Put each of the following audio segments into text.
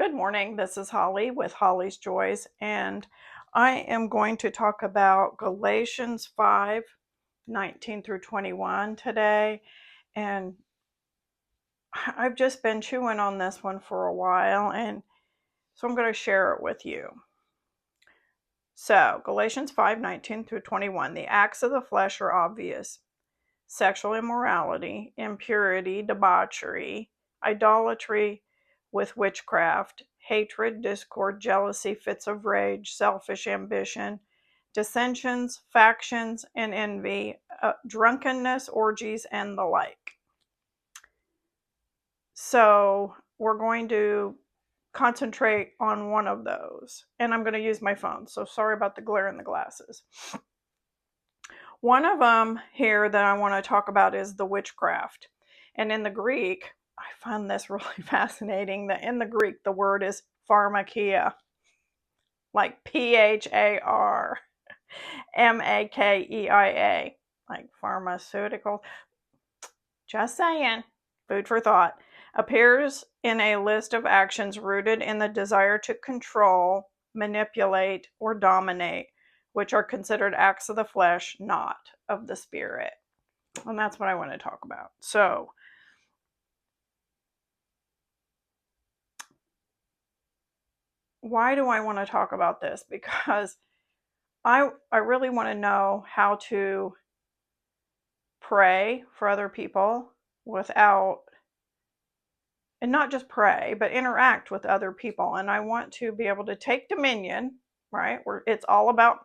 Good morning. This is Holly with Holly's Joys, and I am going to talk about Galatians 5:19 through 21 today. And I've just been chewing on this one for a while, and so I'm going to share it with you. So, Galatians 5:19 through 21, the acts of the flesh are obvious: sexual immorality, impurity, debauchery, idolatry with witchcraft, hatred, discord, jealousy, fits of rage, selfish ambition, dissensions, factions, and envy, drunkenness, orgies, and the like. So we're going to concentrate on one of those, and I'm going to use my phone, so sorry about the glare in the glasses. One of them here that I want to talk about is the witchcraft. And in the Greek, I find this really fascinating that in the Greek, the word is pharmakia, like PHARMAKEIA, like pharmaceutical. Just saying, food for thought. Appears in a list of actions rooted in the desire to control, manipulate, or dominate, which are considered acts of the flesh, not of the spirit. And that's what I want to talk about. So, why do I want to talk about this? Because I really want to know how to pray for other people without, and not just pray, but interact with other people. And I want to be able to take dominion, right? Where it's all about,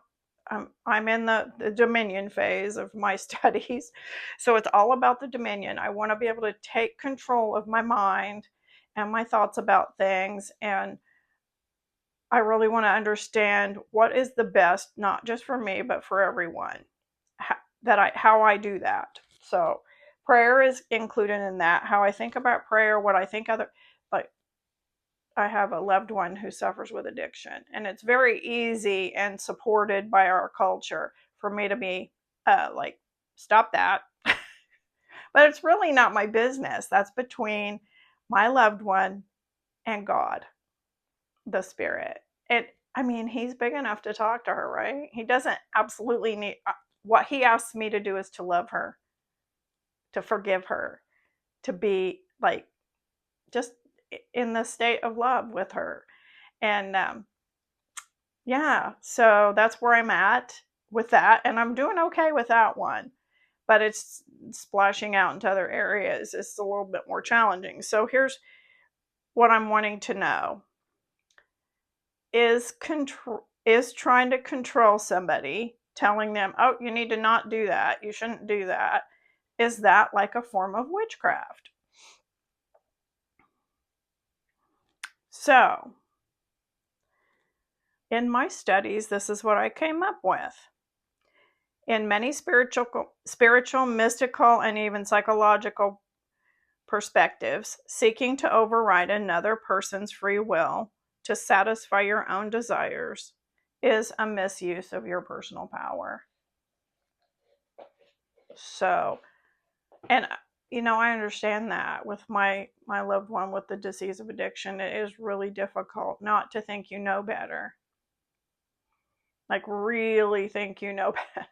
I'm in the dominion phase of my studies. So it's all about the dominion. I want to be able to take control of my mind and my thoughts about things. And I really want to understand what is the best, not just for me, but for everyone, how I do that. So prayer is included in that. How I think about prayer, what I think like I have a loved one who suffers with addiction, and it's very easy and supported by our culture for me to be like, stop that. But it's really not my business. That's between my loved one and God, the spirit. He's big enough to talk to her, right? He doesn't absolutely need, what he asks me to do is to love her, to forgive her, to be like just in the state of love with her. And yeah, so that's where I'm at with that. And I'm doing okay with that one, but it's splashing out into other areas. It's a little bit more challenging. So here's what I'm wanting to know. Is trying to control somebody, telling them, oh, you need to not do that, you shouldn't do that, is that like a form of witchcraft? So in my studies, this is what I came up with. In many spiritual, mystical, and even psychological perspectives, seeking to override another person's free will to satisfy your own desires is a misuse of your personal power. So, and I understand that with my loved one with the disease of addiction, it is really difficult not to think you know better. Like, really think you know better.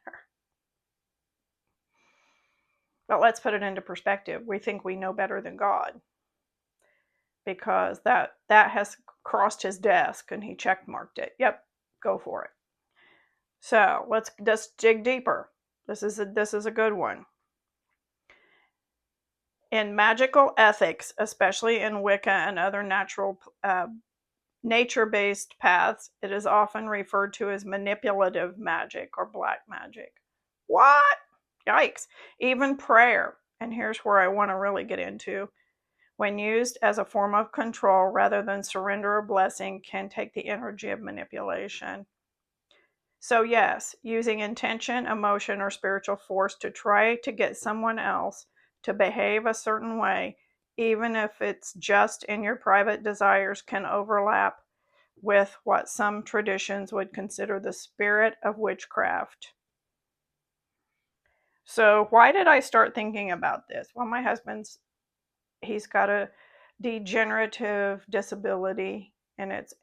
But let's put it into perspective. We think we know better than God, because that has crossed his desk and he check marked it. Yep, go for it. So let's just dig deeper. This is a good one. In magical ethics, especially in Wicca and other nature-based paths, it is often referred to as manipulative magic or black magic. What? Yikes. Even prayer, and here's where I want to really get into, when used as a form of control rather than surrender or blessing, can take the energy of manipulation. So yes, using intention, emotion, or spiritual force to try to get someone else to behave a certain way, even if it's just in your private desires, can overlap with what some traditions would consider the spirit of witchcraft. So why did I start thinking about this? Well, my husband's, he's got a degenerative disability, and it's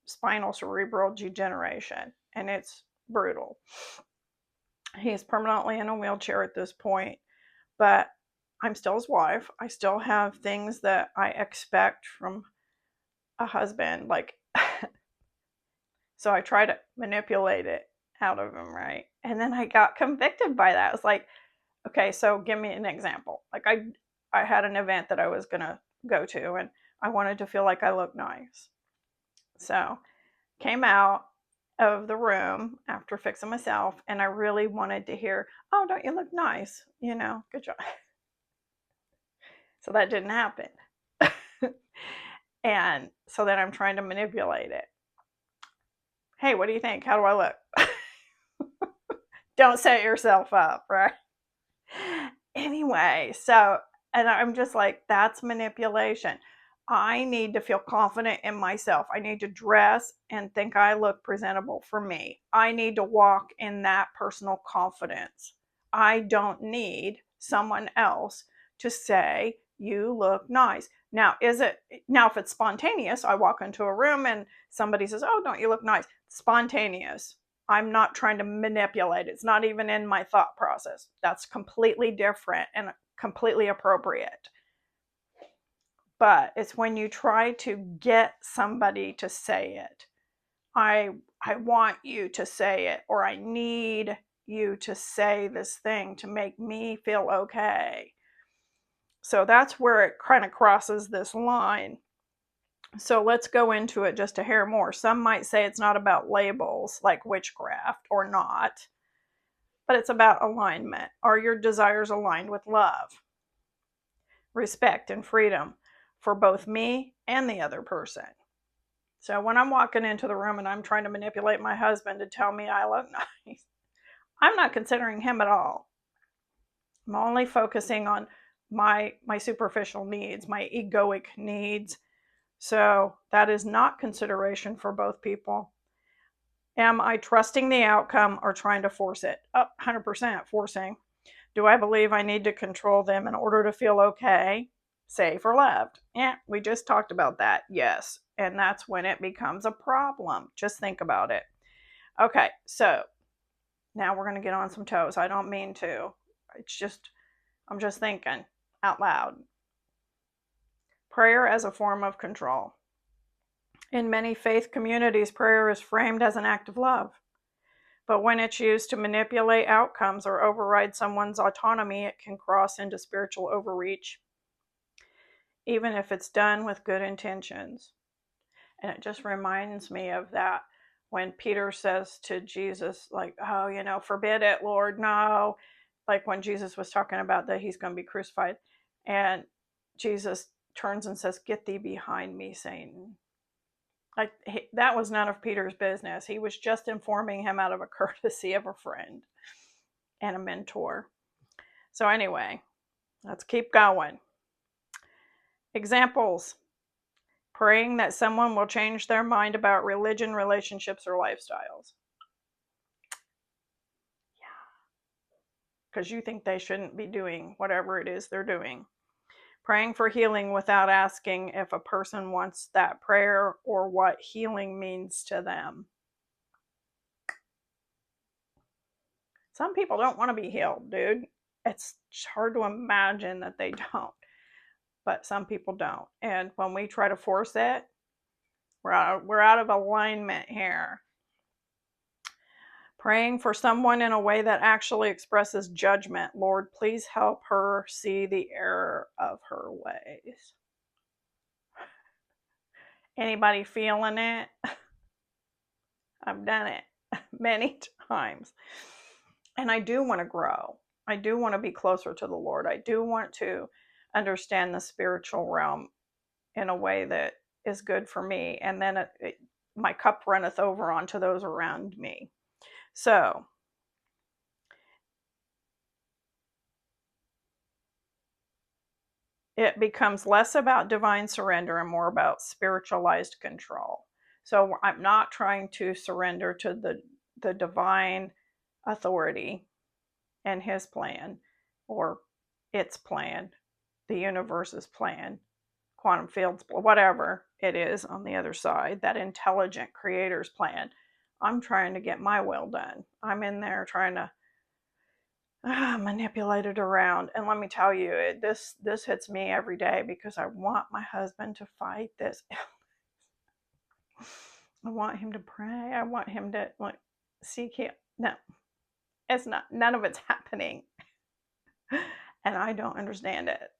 spinal cerebral degeneration, and it's brutal. He's permanently in a wheelchair at this point, but I'm still his wife. I still have things that I expect from a husband, like, so I try to manipulate it out of him, right? And then I got convicted by that. I was like, okay, so give me an example. Like, I had an event that I was going to go to, and I wanted to feel like I looked nice. So came out of the room after fixing myself, and I really wanted to hear, oh, don't you look nice? You know, good job. So that didn't happen. And so then I'm trying to manipulate it. Hey, what do you think? How do I look? Don't set yourself up, right? Anyway, so, and I'm just like, that's manipulation. I need to feel confident in myself. I need to dress and think I look presentable for me. I need to walk in that personal confidence. I don't need someone else to say, you look nice. Now, if it's spontaneous, I walk into a room and somebody says, oh, don't you look nice? Spontaneous. I'm not trying to manipulate. It's not even in my thought process. That's completely different and completely appropriate. But it's when you try to get somebody to say it. I want you to say it, or I need you to say this thing to make me feel okay. So that's where it kind of crosses this line. So let's go into it just a hair more. Some might say it's not about labels like witchcraft or not, but it's about alignment. Are your desires aligned with love, respect, and freedom for both me and the other person? So when I'm walking into the room and I'm trying to manipulate my husband to tell me I look nice, I'm not considering him at all. I'm only focusing on my superficial needs, my egoic needs. So that is not consideration for both people. Am I trusting the outcome or trying to force it? 100% forcing. Do I believe I need to control them in order to feel okay, safe, or loved? Yeah, we just talked about that. Yes. And that's when it becomes a problem. Just think about it. Okay, so now we're going to get on some toes. I don't mean to. I'm just thinking out loud. Prayer as a form of control. In many faith communities, prayer is framed as an act of love. But when it's used to manipulate outcomes or override someone's autonomy, it can cross into spiritual overreach, even if it's done with good intentions. And it just reminds me of that when Peter says to Jesus, like, oh, forbid it, Lord, no. Like when Jesus was talking about that he's going to be crucified. And Jesus turns and says, get thee behind me, Satan. Like, that was none of Peter's business. He was just informing him out of a courtesy of a friend and a mentor. So anyway, let's keep going. Examples. Praying that someone will change their mind about religion, relationships, or lifestyles. Yeah. Because you think they shouldn't be doing whatever it is they're doing. Praying for healing without asking if a person wants that prayer or what healing means to them. Some people don't want to be healed, dude. It's hard to imagine that they don't. But some people don't. And when we try to force it, we're out of alignment here. Praying for someone in a way that actually expresses judgment. Lord, please help her see the error of her ways. Anybody feeling it? I've done it many times. And I do want to grow. I do want to be closer to the Lord. I do want to understand the spiritual realm in a way that is good for me. And then my cup runneth over onto those around me. So, it becomes less about divine surrender and more about spiritualized control. So I'm not trying to surrender to the divine authority and his plan or its plan, the universe's plan, quantum fields, whatever it is on the other side, that intelligent creator's plan. I'm trying to get my will done. I'm in there trying to manipulate it around. And let me tell you, this hits me every day because I want my husband to fight this. I want him to pray. I want him to seek him. No, it's not. None of it's happening. And I don't understand it.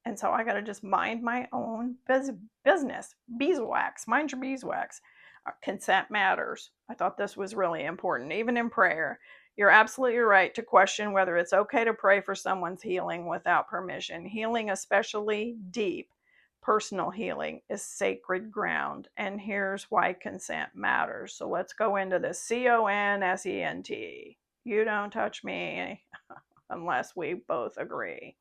And so I got to just mind my own business. Beeswax. Mind your beeswax. Consent matters. I thought this was really important. Even in prayer, you're absolutely right to question whether it's okay to pray for someone's healing without permission. Healing, especially deep, personal healing, is sacred ground. And here's why consent matters. So let's go into this. CONSENT. You don't touch me unless we both agree.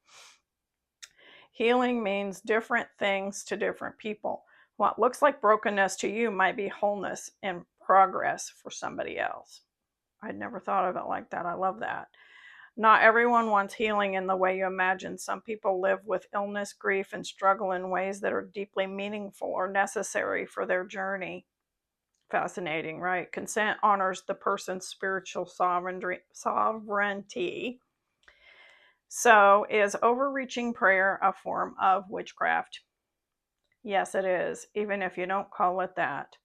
Healing means different things to different people. What looks like brokenness to you might be wholeness in progress for somebody else. I'd never thought of it like that. I love that. Not everyone wants healing in the way you imagine. Some people live with illness, grief, and struggle in ways that are deeply meaningful or necessary for their journey. Fascinating, right? Consent honors the person's spiritual sovereignty. So, is overreaching prayer a form of witchcraft? Yes, it is, even if you don't call it that.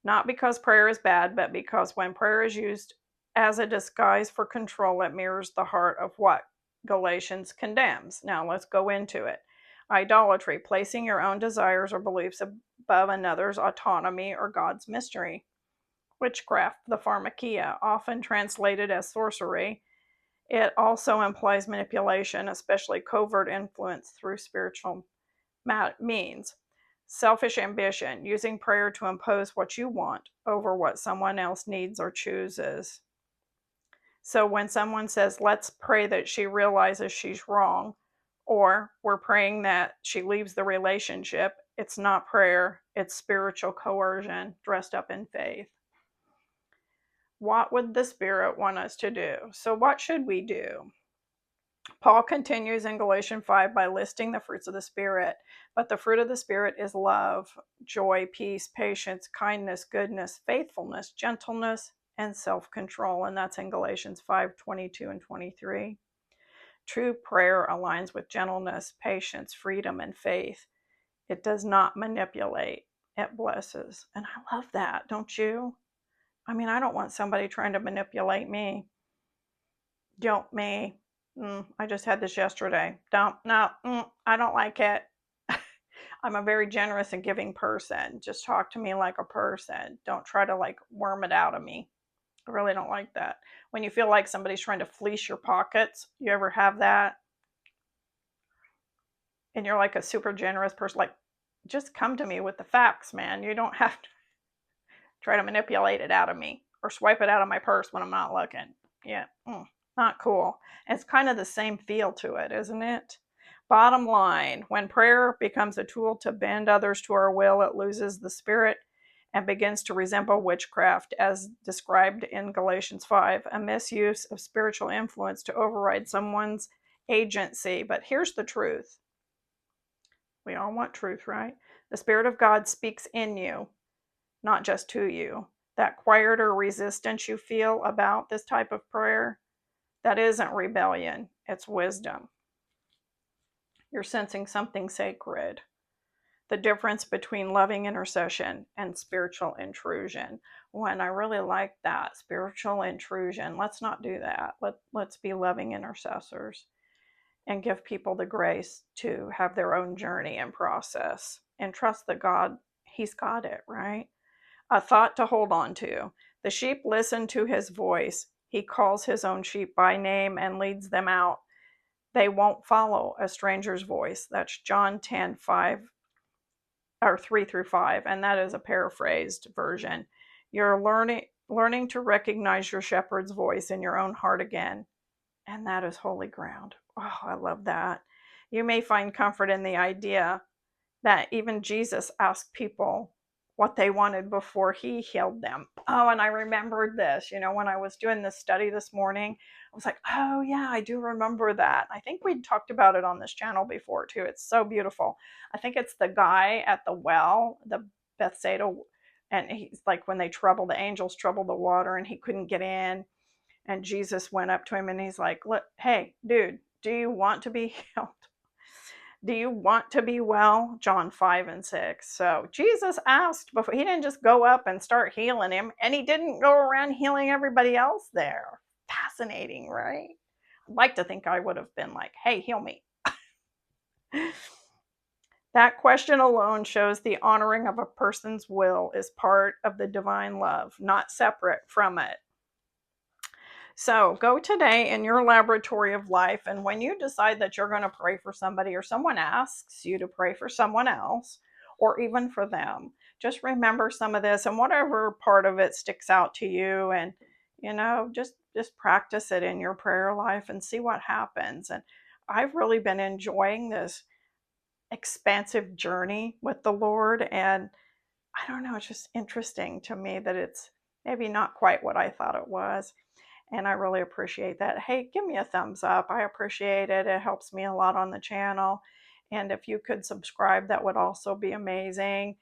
Not because prayer is bad, but because when prayer is used as a disguise for control, it mirrors the heart of what Galatians condemns. Now, let's go into it. Idolatry, placing your own desires or beliefs above another's autonomy or God's mystery. Witchcraft, the pharmakia, often translated as sorcery. It also implies manipulation, especially covert influence through spiritual means. Selfish ambition, using prayer to impose what you want over what someone else needs or chooses. So when someone says, let's pray that she realizes she's wrong, or we're praying that she leaves the relationship, it's not prayer, it's spiritual coercion dressed up in faith. What would the Spirit want us to do? So what should we do? Paul continues in Galatians 5 by listing the fruits of the Spirit. But the fruit of the Spirit is love, joy, peace, patience, kindness, goodness, faithfulness, gentleness, and self-control. And that's in Galatians 5:22 and 23. True prayer aligns with gentleness, patience, freedom, and faith. It does not manipulate. It blesses. And I love that, don't you? I mean, I don't want somebody trying to manipulate me. Guilt me. I just had this yesterday. I don't like it. I'm a very generous and giving person. Just talk to me like a person. Don't try to worm it out of me. I really don't like that. When you feel like somebody's trying to fleece your pockets, you ever have that? And you're like a super generous person, just come to me with the facts, man. You don't have to try to manipulate it out of me or swipe it out of my purse when I'm not looking. Yeah, not cool. It's kind of the same feel to it, isn't it? Bottom line, when prayer becomes a tool to bend others to our will, it loses the Spirit and begins to resemble witchcraft, as described in Galatians 5, a misuse of spiritual influence to override someone's agency. But here's the truth. We all want truth, right? The Spirit of God speaks in you, not just to you. That quieter resistance you feel about this type of prayer, that isn't rebellion, it's wisdom. You're sensing something sacred. The difference between loving intercession and spiritual intrusion. When I really like that, spiritual intrusion, let's not do that. Let's be loving intercessors and give people the grace to have their own journey and process and trust that God, He's got it, right? A thought to hold on to. The sheep listen to His voice. He calls His own sheep by name and leads them out. They won't follow a stranger's voice. That's John 10:5 or 3-5, and that is a paraphrased version. You're learning to recognize your shepherd's voice in your own heart again, and that is holy ground. Oh, I love that. You may find comfort in the idea that even Jesus asked people what they wanted before he healed them. Oh, and I remembered this, when I was doing this study this morning, I was like, oh, yeah, I do remember that. I think we talked about it on this channel before, too. It's so beautiful. I think it's the guy at the well, the Bethsaida, and he's like, when the angels troubled the water and he couldn't get in. And Jesus went up to him and he's like, look, hey, dude, do you want to be healed? Do you want to be well? John 5 and 6. So Jesus asked before, he didn't just go up and start healing him, and he didn't go around healing everybody else there. Fascinating, right? I'd like to think I would have been like, hey, heal me. That question alone shows the honoring of a person's will is part of the divine love, not separate from it. So go today in your laboratory of life, and when you decide that you're going to pray for somebody or someone asks you to pray for someone else or even for them, just remember some of this and whatever part of it sticks out to you, and just practice it in your prayer life and see what happens. And I've really been enjoying this expansive journey with the Lord, and I don't know, it's just interesting to me that it's maybe not quite what I thought it was. And I really appreciate that. Hey, give me a thumbs up. I appreciate it. It helps me a lot on the channel. And if you could subscribe, that would also be amazing.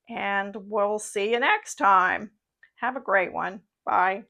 And we'll see you next time. Have a great one. Bye.